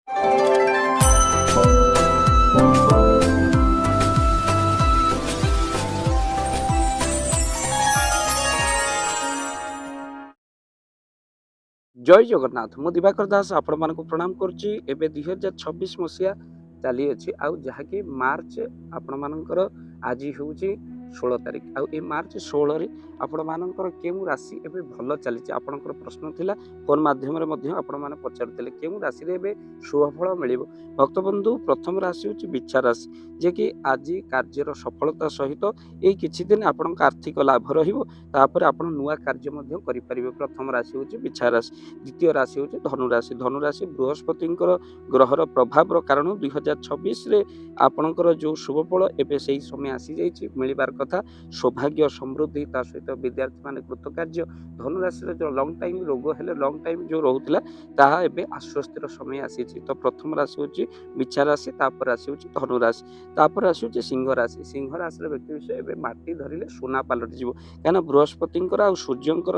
जय जगन्नाथ मु दिवाकर दास आपण मानक प्रणाम करुच्ची एबे 2026 मसीहा चली अच्छी आउ जहाँकि मार्च आपण मानकर आज हूँ 16 तारीख आउ ए मार्च 16 रे आपण मानकर केउ राशि एबे भल चली आपनकर प्रश्न थिला फोन माध्यम रे मध्य आपण माने पचारथिले केउ राशि रे एबे शुभफल मिलिबो। भक्त बंधु प्रथम राशि होची बिच्छा राशि जे कि आज कार्यर सफलता सहित एई किछि दिन आपण आर्थिक लाभ रहिबो तापर आपण नुआ कार्य मध्य करि परिबे। प्रथम राशि होची बिच्छा राशि। द्वितीय राशि होची धनु राशि। धनु राशि बृहस्पतिंकर ग्रहर प्रभाव कारण 2026 रे आपणकर जो शुभफल एबे सही समय आसी जाइछि मिलिबार कथा सौभाग्य समृद्धि ता सहित विद्यार्थी माने कृतकार्य। धनु राशि रे जो लॉन्ग टाइम रोग हेले लॉन्ग टाइम जो रहुतला ताहा एबे आश्वस्तिर समय आसीछि। तो प्रथम राशि होची बिच्छा राशि तापर राशि होची धनु राशि तापर राशि होची सिंह राशि। सिंह राशि रे व्यक्ति विषय एबे माटी धरिले सोना पालट जिवो काना बृहस्पतिंकर आ सूर्यंकर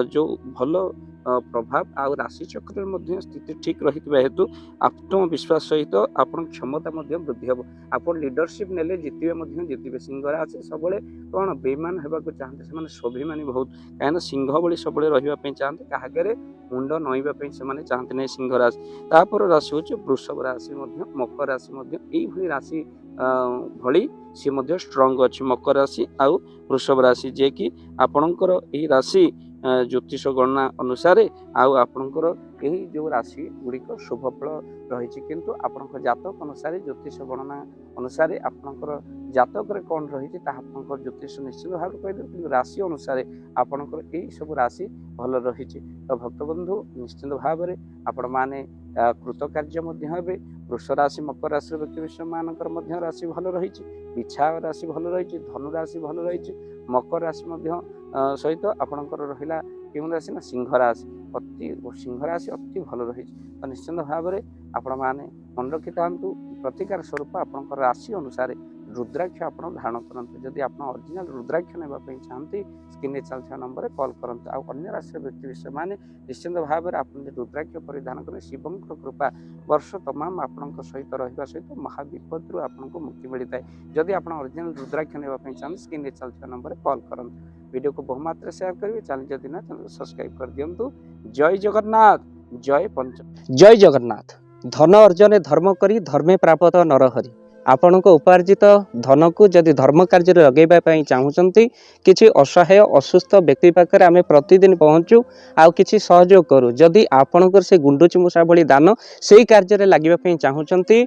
जो भलो प्रभाव आ राशि चक्र मध्य स्थिति ठीक रही हेतु आत्मविश्वास सहित आपण क्षमता मध्य वृद्धि हे। आपण लीडरशिप नेले जितबे जितबे। सिंह राशि सबले कौन बेईमान होगा चाहते से स्वाभिमानी बहुत कहीं सिंह भली सब रही चाहते क्या मुंड नईबा से चाहते नहीं। सिंह राशि तापर राशि हूँ वृषभ राशि मकर राशि यही राशि भली सी स्ट्रंग अच्छी मकर राशि आउ वृषभ राशि जे कि आपणकर यही राशि ज्योतिष गणना अनुसार आपणकर यही जो राशि गुड़िक शुभफल रही किंतु आपणकर जातक अनुसार ज्योतिष गणना अनुसार आपणकर जातक रे कौन रही आपणकर ज्योतिष निश्चित भाव कहदे कि राशि अनुसार आपणकर यही सब राशि भल रही। तो भक्त बंधु निश्चित भाव में आपण माने कृतकार्य हे। वृष राशि मकर राशि व्यक्ति विषय मानकर राशि भल रही। बिच्छा राशि भल रही। धनु राशि भल रही। मकर राशि सहित आपणकर रहिला केउं राशि ना सिंह राशि सिंह राशि अति भल रही। तो निश्चित भाव में आपण माने मन रखि थांतु प्रतिकार स्वरूप आपणकर राशि अनुसार रुद्राक्ष आप धारण करते। जदि आप ओरिजिनल रुद्राक्ष नापी चाहती स्क्रीन में चलता नंबर कॉल करते। अन्य राशि व्यक्ति विषय माने निश्चित भाव में आप रुद्राक्ष परिधान करें शिवं कृपा वर्ष तमाम आपण सहित रहा सहित महाविपद रु आपको मुक्ति मिलता है। जदि आप ओरिजिनल रुद्राक्ष नापी चाहते स्क्रीन में चलता नंबर कॉल करते। वीडियो को बहुमात्रा शेयर करेंगे चैनल जदि ना चैनल सब्सक्राइब कर दिंतु। जय जगन्नाथ जय पंच जय जगन्नाथ। धन अर्जन धर्म करी धर्मे प्राप्त नरहरि। आपण उपार्जित धन को जदि धर्म कार्य लगेगा चाहूँगी किसी असहाय असुस्थ व्यक्ति पाखे आम प्रतिदिन पहुँचू आउ किसी सहयोग करूँ। जदि आपणकर से गुंडुची मूषा भली दान से कार्य लगे चाहूँगी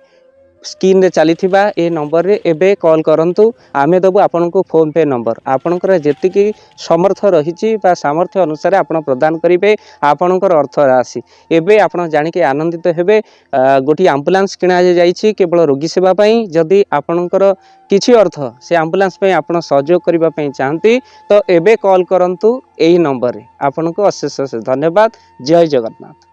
स्क्रीन रे चली ए नंबर रे एबे कॉल करंतु। आमे दबु आपन को फोन पे नंबर आपनकर जेतिकी समर्थ रही सामर्थ्य अनुसार आपण प्रदान करेंगे आपनकर अर्थ राशि। एबे आपण जानिके आनंदित हेबे। गोटी एम्बुलेंस किणा जाइछि केवल रोगी सेवा पई। जदि आपनकर किछि अर्थ से एम्बुलेंस पई आपण सहयोग करिबा पई चाहंती तो एबे कॉल करंतु एही नंबर रे। आपन को अशेष अशेष धन्यवाद। जय जगन्नाथ।